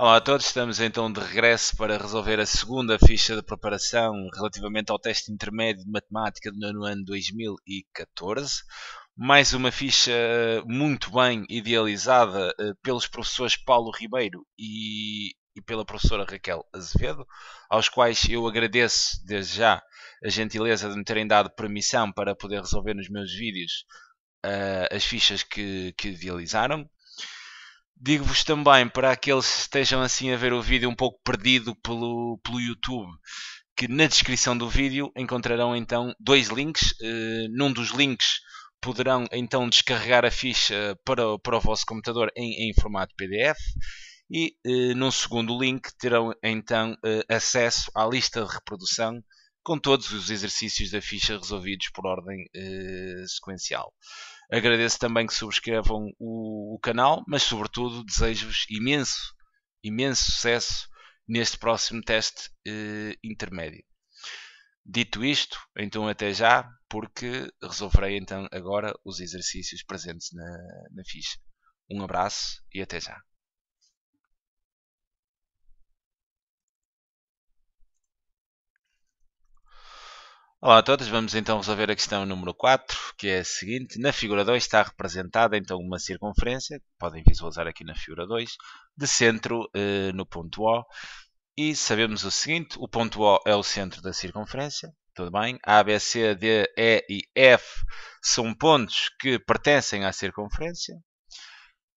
Olá a todos, estamos então de regresso para resolver a segunda ficha de preparação relativamente ao teste intermédio de matemática do nono ano 2014. Mais uma ficha muito bem idealizada pelos professores Paulo Ribeiro e pela professora Raquel Azevedo, aos quais eu agradeço desde já a gentileza de me terem dado permissão para poder resolver nos meus vídeos as fichas que idealizaram. Digo-vos também, para aqueles que estejam assim a ver o vídeo um pouco perdido pelo YouTube, que na descrição do vídeo encontrarão então dois links. Num dos links poderão então descarregar a ficha para o vosso computador em formato PDF e num segundo link terão então acesso à lista de reprodução com todos os exercícios da ficha resolvidos por ordem sequencial. Agradeço também que subscrevam o canal, mas sobretudo desejo-vos imenso sucesso neste próximo teste intermédio. Dito isto, então até já, porque resolverei então agora os exercícios presentes na ficha. Um abraço e até já. Olá a todos, vamos então resolver a questão número 4, que é a seguinte. Na figura 2 está representada então uma circunferência, podem visualizar aqui na figura 2, de centro no ponto O. E sabemos o seguinte, o ponto O é o centro da circunferência, tudo bem? A, B, C, D, E e F são pontos que pertencem à circunferência.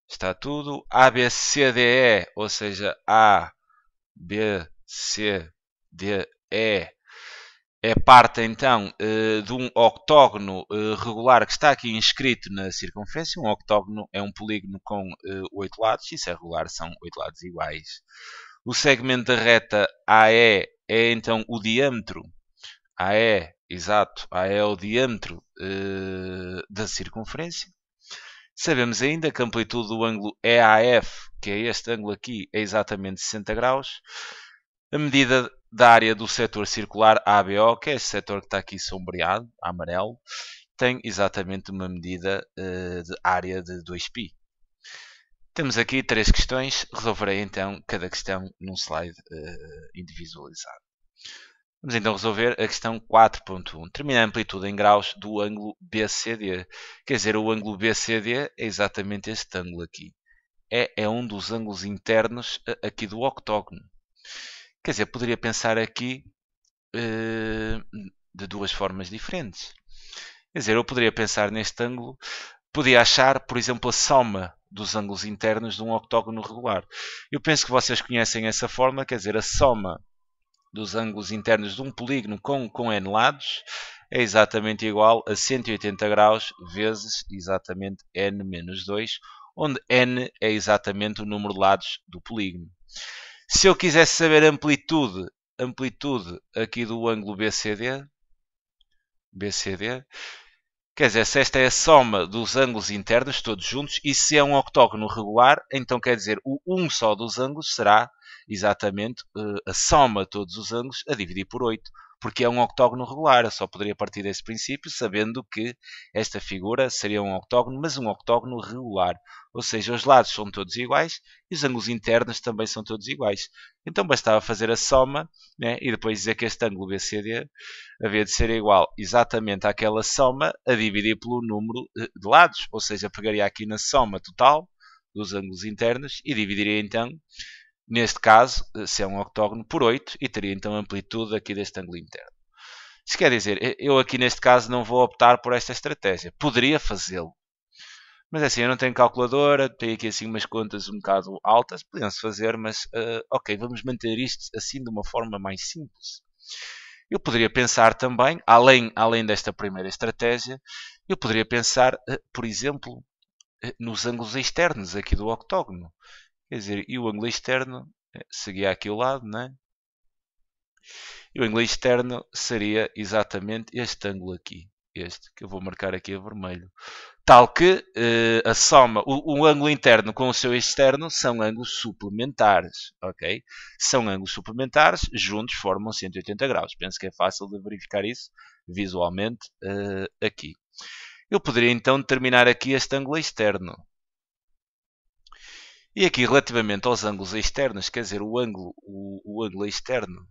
Está tudo. A, B, C, D, E, ou seja, A, B, C, D, E, é parte então de um octógono regular que está aqui inscrito na circunferência. Um octógono é um polígono com 8 lados, e se é regular são 8 lados iguais. O segmento da reta AE é então o diâmetro. AE, exato, AE é o diâmetro da circunferência. Sabemos ainda que a amplitude do ângulo EAF, que é este ângulo aqui, é exatamente 60 graus. A medida da área do setor circular ABO, que é este setor que está aqui sombreado, amarelo, tem exatamente uma medida de área de 2π. Temos aqui 3 questões, resolverei então cada questão num slide individualizado. Vamos então resolver a questão 4.1. Determina a amplitude em graus do ângulo BCD. Quer dizer, o ângulo BCD é exatamente este ângulo aqui. É um dos ângulos internos aqui do octógono. Quer dizer, poderia pensar aqui de duas formas diferentes. Quer dizer, eu poderia pensar neste ângulo, podia achar, por exemplo, a soma dos ângulos internos de um octógono regular. Eu penso que vocês conhecem essa forma, quer dizer, a soma dos ângulos internos de um polígono com n lados é exatamente igual a 180 graus vezes exatamente n menos 2, onde n é exatamente o número de lados do polígono. Se eu quisesse saber a amplitude aqui do ângulo BCD, quer dizer, se esta é a soma dos ângulos internos todos juntos e se é um octógono regular, então quer dizer, o um só dos ângulos será exatamente a soma de todos os ângulos a dividir por 8, porque é um octógono regular. Eu só poderia partir desse princípio sabendo que esta figura seria um octógono, mas um octógono regular. Ou seja, os lados são todos iguais e os ângulos internos também são todos iguais. Então bastava fazer a soma, né, e depois dizer que este ângulo BCD havia de ser igual exatamente àquela soma a dividir pelo número de lados. Ou seja, pegaria aqui na soma total dos ângulos internos e dividiria então, neste caso, se é um octógono, por 8 e teria então a amplitude aqui deste ângulo interno. Isso quer dizer, eu aqui neste caso não vou optar por esta estratégia. Poderia fazê-lo. Mas assim, eu não tenho calculadora, tenho aqui assim umas contas um bocado altas, podiam-se fazer, mas ok, vamos manter isto assim de uma forma mais simples. Eu poderia pensar também, além desta primeira estratégia, eu poderia pensar, por exemplo, nos ângulos externos aqui do octógono. Quer dizer, e o ângulo externo seguia aqui ao lado, não é? E o ângulo externo seria exatamente este ângulo aqui. Este, que eu vou marcar aqui a vermelho. Tal que a soma, o ângulo interno com o seu externo são ângulos suplementares, ok? São ângulos suplementares, juntos formam 180 graus. Penso que é fácil de verificar isso visualmente aqui. Eu poderia então determinar aqui este ângulo externo. E aqui, relativamente aos ângulos externos, quer dizer, o ângulo externo.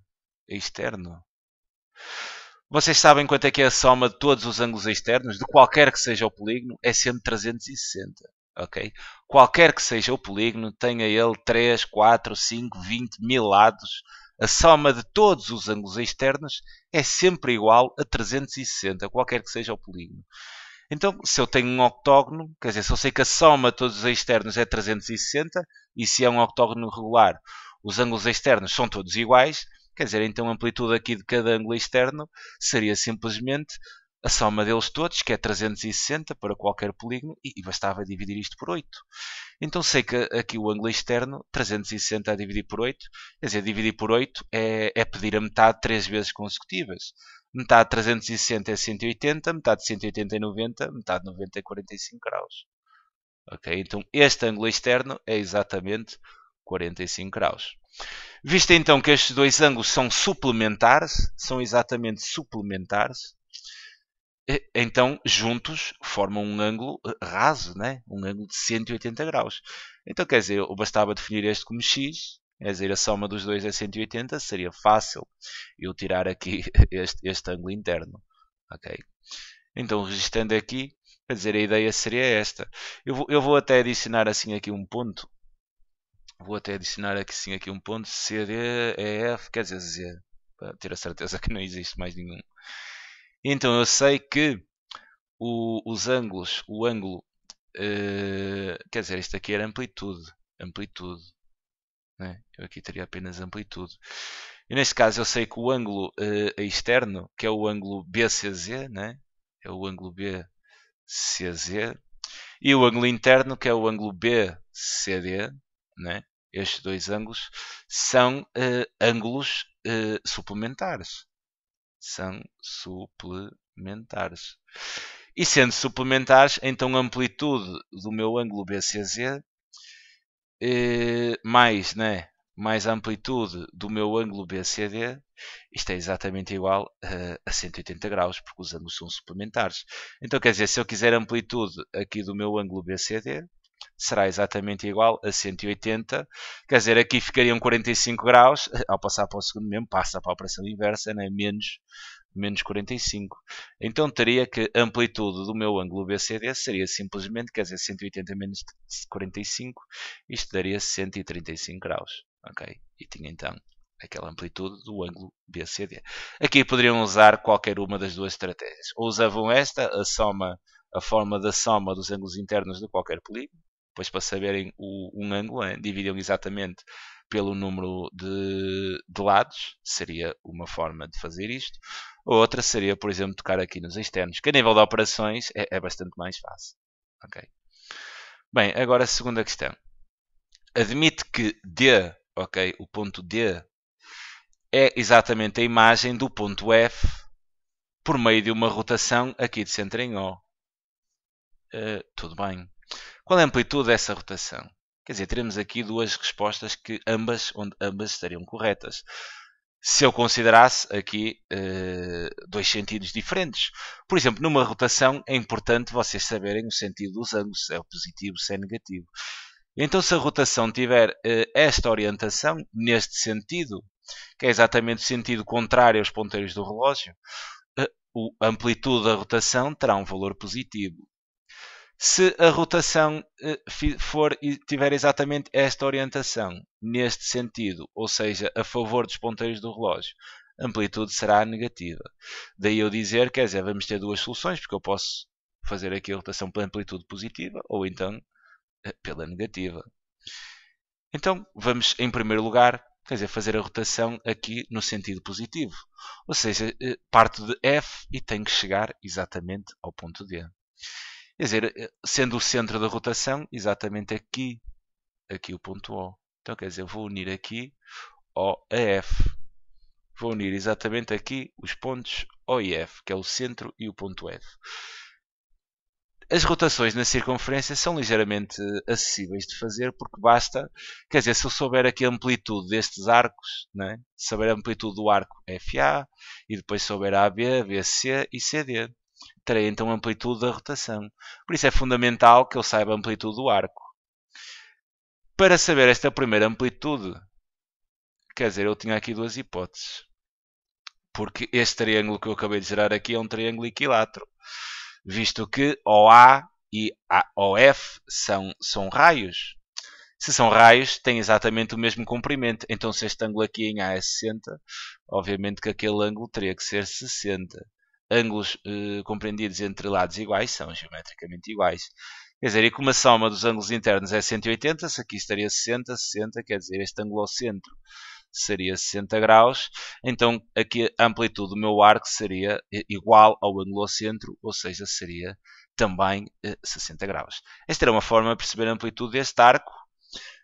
Vocês sabem quanto é que é a soma de todos os ângulos externos, de qualquer que seja o polígono, é sempre 360. Ok? Qualquer que seja o polígono, tenha ele 3, 4, 5, 20, 1000 lados, a soma de todos os ângulos externos é sempre igual a 360, qualquer que seja o polígono. Então, se eu tenho um octógono, quer dizer, se eu sei que a soma de todos os externos é 360, e se é um octógono regular, os ângulos externos são todos iguais, quer dizer, então a amplitude aqui de cada ângulo externo seria simplesmente a soma deles todos, que é 360 para qualquer polígono, e bastava dividir isto por 8. Então sei que aqui o ângulo externo, 360 a dividir por 8, quer dizer, dividir por 8 é pedir a metade 3 vezes consecutivas. Metade de 360 é 180, metade de 180 é 90, metade de 90 é 45 graus. Ok? Então este ângulo externo é exatamente 45 graus. Visto então que estes dois ângulos são suplementares, são exatamente suplementares, então juntos formam um ângulo raso, né? Um ângulo de 180 graus. Então quer dizer, eu bastava definir este como x, quer dizer, a soma dos dois é 180, seria fácil eu tirar aqui este ângulo interno. Ok? Então registrando aqui, quer dizer, a ideia seria esta. Eu vou até adicionar assim aqui um ponto. Vou até adicionar aqui, sim, aqui um ponto, C, D, E, F, quer dizer Z, para ter a certeza que não existe mais nenhum. Então eu sei que os ângulos, o ângulo, quer dizer, isto aqui era amplitude, né? Eu aqui teria apenas amplitude. E neste caso eu sei que o ângulo externo, que é o ângulo BCZ, né? É o ângulo BCZ, e o ângulo interno, que é o ângulo BCD, né? Estes dois ângulos são ângulos suplementares. São suplementares. E sendo suplementares, então a amplitude do meu ângulo BCZ mais, né, mais a amplitude do meu ângulo BCD, isto é exatamente igual a 180 graus, porque os ângulos são suplementares. Então quer dizer, se eu quiser amplitude aqui do meu ângulo BCD, será exatamente igual a 180. Quer dizer, aqui ficariam 45 graus, ao passar para o segundo mesmo, passa para a operação inversa, né? menos 45. Então teria que a amplitude do meu ângulo BCD seria simplesmente, quer dizer, 180 menos 45, isto daria 135 graus. Ok? E tinha então aquela amplitude do ângulo BCD. Aqui poderiam usar qualquer uma das duas estratégias. Ou usavam esta, a forma da soma dos ângulos internos de qualquer polígono, depois para saberem um ângulo, dividiam exatamente pelo número de lados, seria uma forma de fazer isto. Outra seria, por exemplo, tocar aqui nos externos, que a nível de operações é bastante mais fácil. Okay. Bem, agora a segunda questão. Admite que D, ok, o ponto D, é exatamente a imagem do ponto F por meio de uma rotação aqui de centro em O. Tudo bem. Qual é a amplitude dessa rotação? Quer dizer, teremos aqui duas respostas onde ambas estariam corretas. Se eu considerasse aqui dois sentidos diferentes. Por exemplo, numa rotação é importante vocês saberem o sentido dos ângulos, se é positivo, se é negativo. Então, se a rotação tiver esta orientação, neste sentido, que é exatamente o sentido contrário aos ponteiros do relógio, a amplitude da rotação terá um valor positivo. Se a rotação tiver exatamente esta orientação, neste sentido, ou seja, a favor dos ponteiros do relógio, a amplitude será negativa. Daí eu dizer, quer dizer, vamos ter duas soluções, porque eu posso fazer aqui a rotação pela amplitude positiva, ou então pela negativa. Então, vamos, em primeiro lugar, quer dizer, fazer a rotação aqui no sentido positivo. Ou seja, parto de F e tenho que chegar exatamente ao ponto D. Quer dizer, sendo o centro da rotação, exatamente aqui o ponto O. Então, quer dizer, vou unir aqui O a F. Vou unir exatamente aqui os pontos O e F, que é o centro e o ponto F. As rotações na circunferência são ligeiramente acessíveis de fazer, porque basta, quer dizer, se eu souber aqui a amplitude destes arcos, né? Saber a amplitude do arco FA, e depois souber a AB, BC e CD, terei então a amplitude da rotação. Por isso é fundamental que eu saiba a amplitude do arco. Para saber esta primeira amplitude, quer dizer, eu tinha aqui duas hipóteses. Porque este triângulo que eu acabei de gerar aqui é um triângulo equilátero. Visto que OA e OF são raios. Se são raios, têm exatamente o mesmo comprimento. Então, se este ângulo aqui em A é 60, obviamente que aquele ângulo teria que ser 60. Ângulos compreendidos entre lados iguais são geometricamente iguais. Quer dizer, e como a soma dos ângulos internos é 180, se aqui estaria 60, 60, quer dizer, este ângulo ao centro seria 60 graus, então aqui a amplitude do meu arco seria igual ao ângulo ao centro, ou seja, seria também 60 graus. Esta era uma forma de perceber a amplitude deste arco,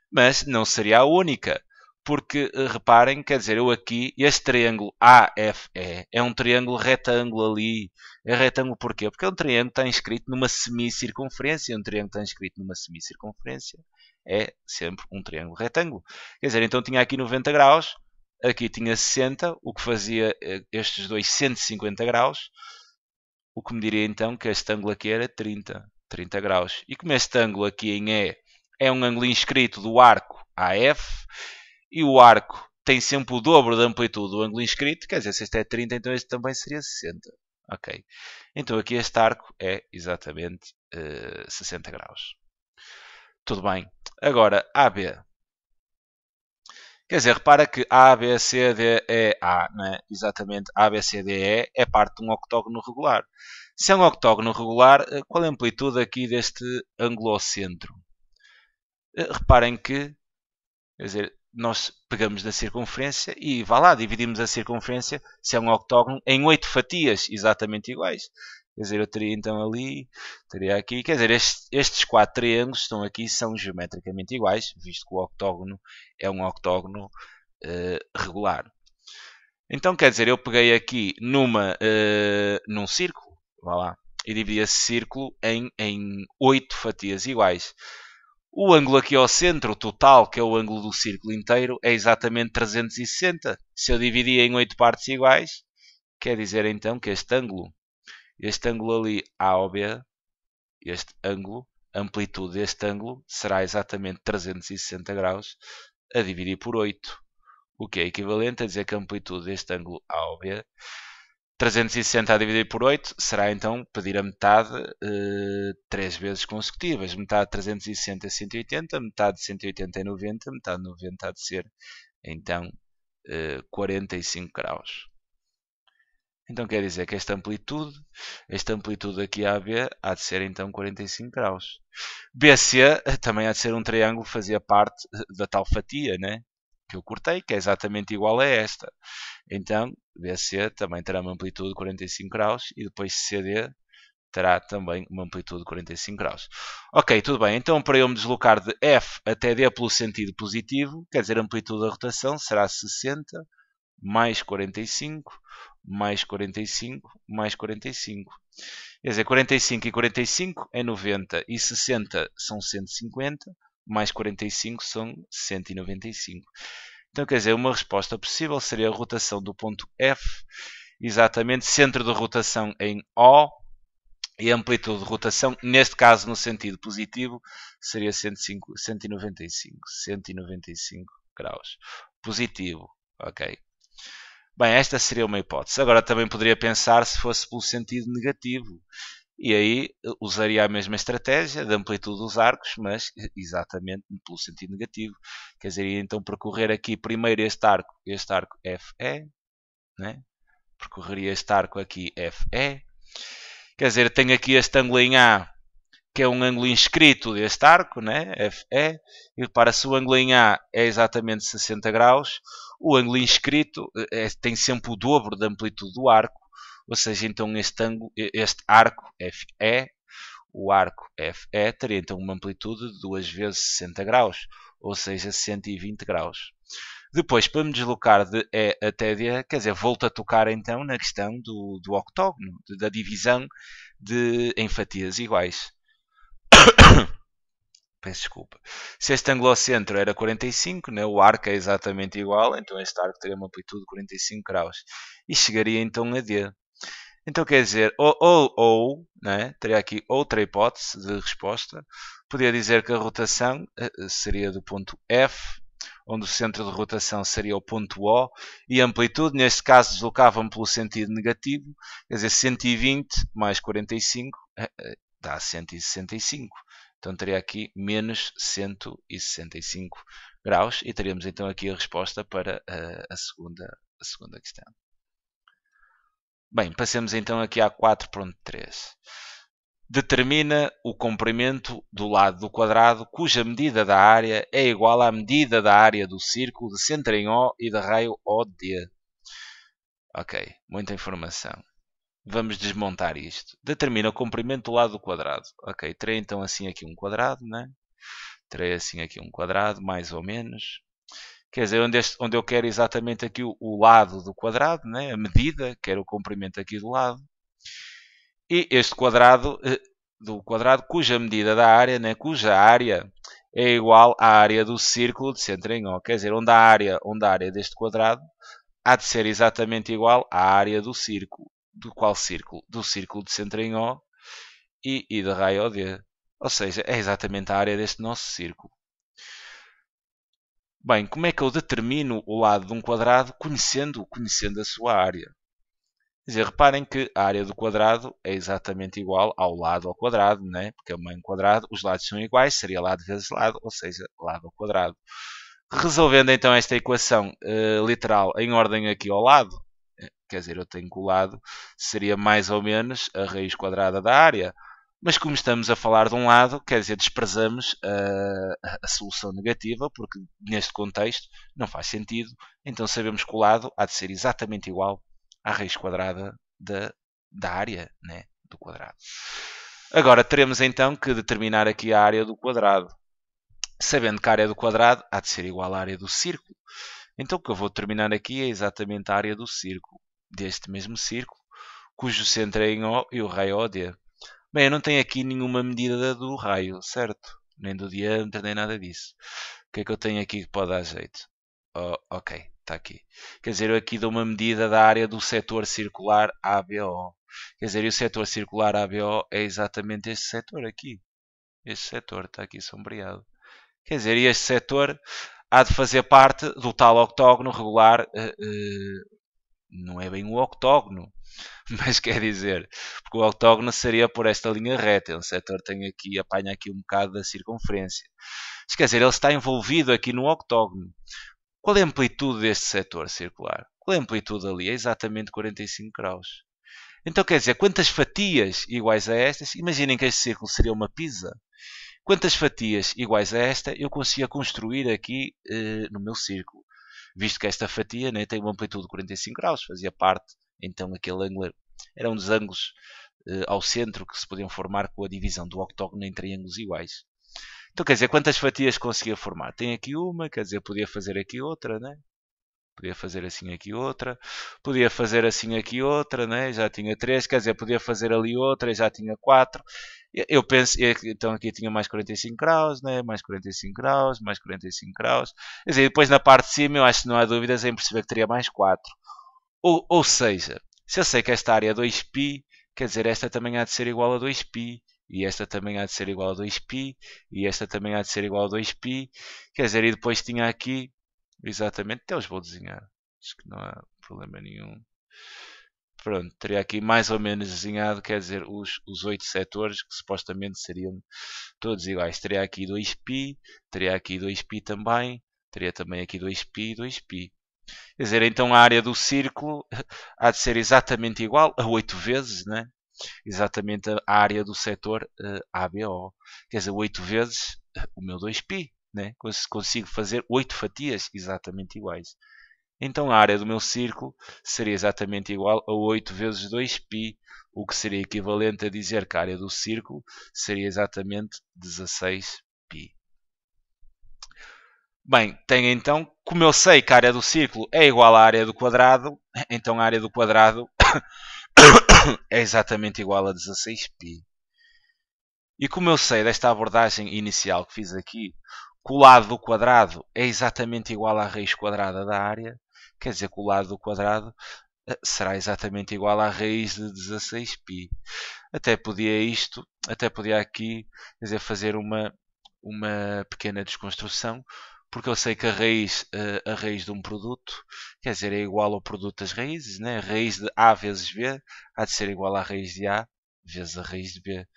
mas não seria a única, porque reparem, quer dizer, eu aqui, este triângulo AFE é um triângulo retângulo ali. É retângulo porquê? Porque é um triângulo que está inscrito numa semicircunferência. Um triângulo que está inscrito numa semicircunferência é sempre um triângulo retângulo. Quer dizer, então tinha aqui 90 graus, aqui tinha 60, o que fazia estes dois 150 graus, o que me diria então que este ângulo aqui era 30 graus. E como este ângulo aqui em E é um ângulo inscrito do arco AF, e o arco tem sempre o dobro da amplitude do ângulo inscrito, quer dizer, se este é 30, então este também seria 60. Ok. Então aqui este arco é exatamente 60 graus. Tudo bem. Agora, AB. Quer dizer, repara que A, B, C, D, E, A, não é? Exatamente, A, B, C, D, E é parte de um octógono regular. Se é um octógono regular, qual é a amplitude aqui deste ângulo ao centro? Reparem que, quer dizer, nós pegamos da circunferência e, vá lá, dividimos a circunferência, se é um octógono, em 8 fatias exatamente iguais. Quer dizer, eu teria então ali, teria aqui, quer dizer, estes 4 triângulos estão aqui, são geometricamente iguais, visto que o octógono é um octógono regular. Então, quer dizer, eu peguei aqui num círculo, vá lá, e dividi esse círculo em 8 fatias iguais. O ângulo aqui ao centro, total, que é o ângulo do círculo inteiro, é exatamente 360. Se eu dividir em 8 partes iguais, quer dizer então que este ângulo ali AOB, este ângulo, a amplitude deste ângulo será exatamente 360 graus a dividir por 8. O que é equivalente a dizer que a amplitude deste ângulo AOB 360 a dividir por 8 será então pedir a metade 3 vezes consecutivas. Metade de 360 é 180, metade de 180 é 90, metade de 90 há de ser então 45 graus. Então quer dizer que esta amplitude aqui AB há de ser então 45 graus. BC também há de ser um triângulo que fazia parte da tal fatia, né? Que eu cortei, que é exatamente igual a esta. Então, BC também terá uma amplitude de 45 graus e depois CD terá também uma amplitude de 45 graus. Ok, tudo bem. Então, para eu me deslocar de F até D pelo sentido positivo, quer dizer, a amplitude da rotação será 60 mais 45 mais 45 mais 45. Quer dizer, 45 e 45 é 90 e 60 são 150, mais 45 são 195. Então, quer dizer, uma resposta possível seria a rotação do ponto F, exatamente centro de rotação em O, e a amplitude de rotação, neste caso no sentido positivo, seria 195 graus. Positivo, ok. Bem, esta seria uma hipótese. Agora também poderia pensar se fosse pelo sentido negativo. E aí usaria a mesma estratégia de amplitude dos arcos, mas exatamente pelo sentido negativo. Quer dizer, ia então percorrer aqui primeiro este arco FE, né? Percorreria este arco aqui FE. Quer dizer, tenho aqui este ângulo em A, que é um ângulo inscrito deste arco, né? FE. E repara, se o ângulo em A é exatamente 60 graus, o ângulo inscrito tem sempre o dobro da amplitude do arco. Ou seja, então este arco FE, o arco FE, teria então uma amplitude de 2 vezes 60 graus, ou seja, 120 graus. Depois, para me deslocar de E até D, quer dizer, volto a tocar então na questão do octógono, da divisão em fatias iguais. Peço desculpa. Se este ângulo ao centro era 45, né, o arco é exatamente igual, então este arco teria uma amplitude de 45 graus. E chegaria então a D. Então quer dizer, ou né? Teria aqui outra hipótese de resposta. Podia dizer que a rotação seria do ponto F, onde o centro de rotação seria o ponto O, e a amplitude, neste caso, deslocava-me pelo sentido negativo, quer dizer, 120 mais 45 dá 165. Então teria aqui menos 165 graus e teríamos então aqui a resposta para a segunda questão. Bem, passemos então aqui à 4.3. Determina o comprimento do lado do quadrado cuja medida da área é igual à medida da área do círculo de centro em O e de raio OD. Ok, muita informação. Vamos desmontar isto. Determina o comprimento do lado do quadrado. Ok, terei então assim aqui um quadrado, né? Terei assim aqui um quadrado, mais ou menos. Quer dizer, onde eu quero exatamente aqui o lado do quadrado, né? A medida, quero o comprimento aqui do lado. E este quadrado, do quadrado cuja medida da área, né? Cuja área é igual à área do círculo de centro em O. Quer dizer, onde a área deste quadrado há de ser exatamente igual à área do círculo. Do qual círculo? Do círculo de centro em O e de raio OD. Ou seja, é exatamente a área deste nosso círculo. Bem, como é que eu determino o lado de um quadrado conhecendo a sua área? Quer dizer, reparem que a área do quadrado é exatamente igual ao lado ao quadrado, né? Porque é um meio quadrado, os lados são iguais, seria lado vezes lado, ou seja, lado ao quadrado. Resolvendo então esta equação literal em ordem aqui ao lado, quer dizer, eu tenho que o lado seria mais ou menos a raiz quadrada da área. Mas como estamos a falar de um lado, quer dizer, desprezamos a solução negativa, porque neste contexto não faz sentido. Então sabemos que o lado há de ser exatamente igual à raiz quadrada da área, né, do quadrado. Agora teremos então que determinar aqui a área do quadrado. Sabendo que a área do quadrado há de ser igual à área do círculo. Então o que eu vou determinar aqui é exatamente a área do círculo, deste mesmo círculo, cujo centro é em O e o raio OD. Bem, eu não tenho aqui nenhuma medida do raio, certo? Nem do diâmetro, nem nada disso. O que é que eu tenho aqui que pode dar jeito? Oh, ok, está aqui. Quer dizer, eu aqui dou uma medida da área do setor circular ABO. Quer dizer, e o setor circular ABO é exatamente este setor aqui. Este setor está aqui sombreado. Quer dizer, e este setor há de fazer parte do tal octógono regular. Não é bem um octógono, mas quer dizer, porque o octógono seria por esta linha reta. O setor tem aqui, apanha aqui um bocado da circunferência. Mas quer dizer, ele está envolvido aqui no octógono. Qual é a amplitude deste setor circular? Qual é a amplitude ali? É exatamente 45 graus. Então quer dizer, quantas fatias iguais a estas? Imaginem que este círculo seria uma pizza. Quantas fatias iguais a esta eu conseguia construir aqui no meu círculo? Visto que esta fatia, né, tem uma amplitude de 45 graus, fazia parte, então aquele ângulo era um dos ângulos ao centro que se podiam formar com a divisão do octógono em triângulos iguais. Então quer dizer, quantas fatias conseguia formar? Tem aqui uma, quer dizer, podia fazer aqui outra, né? Podia fazer assim aqui outra, podia fazer assim aqui outra, né? Já tinha 3, quer dizer, podia fazer ali outra, já tinha 4. Eu penso, então aqui tinha mais 45 graus, né? Mais 45 graus, mais 45 graus. Quer dizer, depois na parte de cima eu acho que não há dúvidas em perceber que teria mais 4. Ou seja, se eu sei que esta área é 2π, quer dizer, esta também há de ser igual a 2π, e esta também há de ser igual a 2π, e esta também há de ser igual a 2π, quer dizer, e depois tinha aqui, exatamente, até os vou desenhar, acho que não há problema nenhum. Pronto, teria aqui mais ou menos desenhado, quer dizer, os 8 setores que supostamente seriam todos iguais. Teria aqui 2π, teria aqui 2π também, teria também aqui 2π e 2π. Quer dizer, então a área do círculo há de ser exatamente igual a 8 vezes, né? Exatamente a área do setor ABO. Quer dizer, 8 vezes o meu 2π, né? Consigo fazer 8 fatias exatamente iguais. Então a área do meu círculo seria exatamente igual a 8 vezes 2π, o que seria equivalente a dizer que a área do círculo seria exatamente 16π. Bem, tenho então, como eu sei que a área do círculo é igual à área do quadrado, então a área do quadrado é exatamente igual a 16π. E como eu sei desta abordagem inicial que fiz aqui, que o lado do quadrado é exatamente igual à raiz quadrada da área, quer dizer que o lado do quadrado será exatamente igual à raiz de 16π. Até podia aqui, quer dizer, fazer uma pequena desconstrução, porque eu sei que a raiz de um produto, quer dizer, é igual ao produto das raízes, né? A raiz de A vezes B há de ser igual à raiz de A vezes a raiz de B.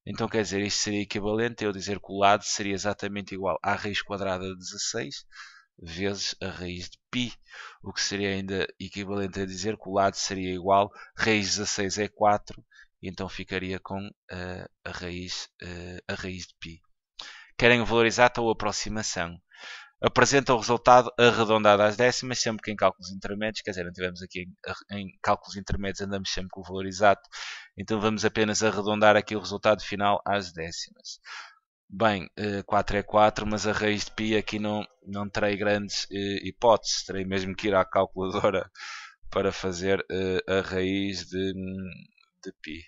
Então, quer dizer, isto seria equivalente a eu dizer que o lado seria exatamente igual à raiz quadrada de 16 vezes a raiz de π, o que seria ainda equivalente a dizer que o lado seria igual, raiz de 16 é 4, e então ficaria com a raiz de π. Querem o valor exato ou aproximação? Apresenta o resultado arredondado às décimas, sempre que em cálculos intermédios, quer dizer, não tivemos aqui em cálculos intermédios, andamos sempre com o valor exato, então vamos apenas arredondar aqui o resultado final às décimas. Bem, 4 é 4, mas a raiz de π aqui não terei grandes hipóteses, terei mesmo que ir à calculadora para fazer a raiz de π.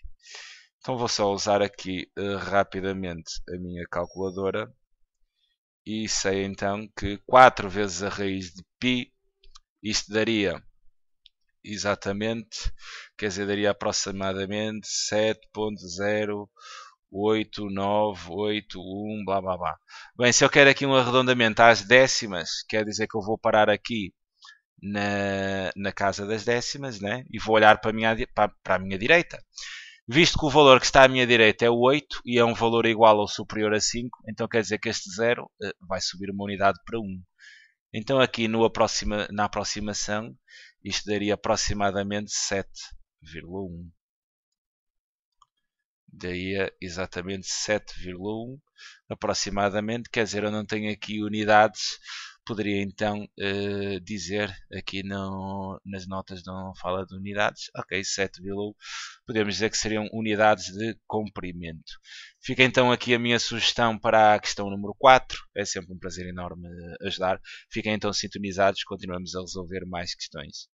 Então vou só usar aqui rapidamente a minha calculadora e sei então que 4 vezes a raiz de π, isto daria exatamente, quer dizer, daria aproximadamente 7.08981, blá blá blá. Bem, se eu quero aqui um arredondamento às décimas, quer dizer que eu vou parar aqui na casa das décimas, né? E vou olhar para a minha direita. Visto que o valor que está à minha direita é o 8 e é um valor igual ou superior a 5, então quer dizer que este 0 vai subir uma unidade para 1. Então aqui na aproximação, isto daria aproximadamente 7,1. Daí exatamente 7,1 aproximadamente, quer dizer, eu não tenho aqui unidades, poderia então dizer, aqui nas notas não fala de unidades, ok, 7,1, podemos dizer que seriam unidades de comprimento. Fica então aqui a minha sugestão para a questão número 4, é sempre um prazer enorme ajudar. Fiquem então sintonizados, continuamos a resolver mais questões.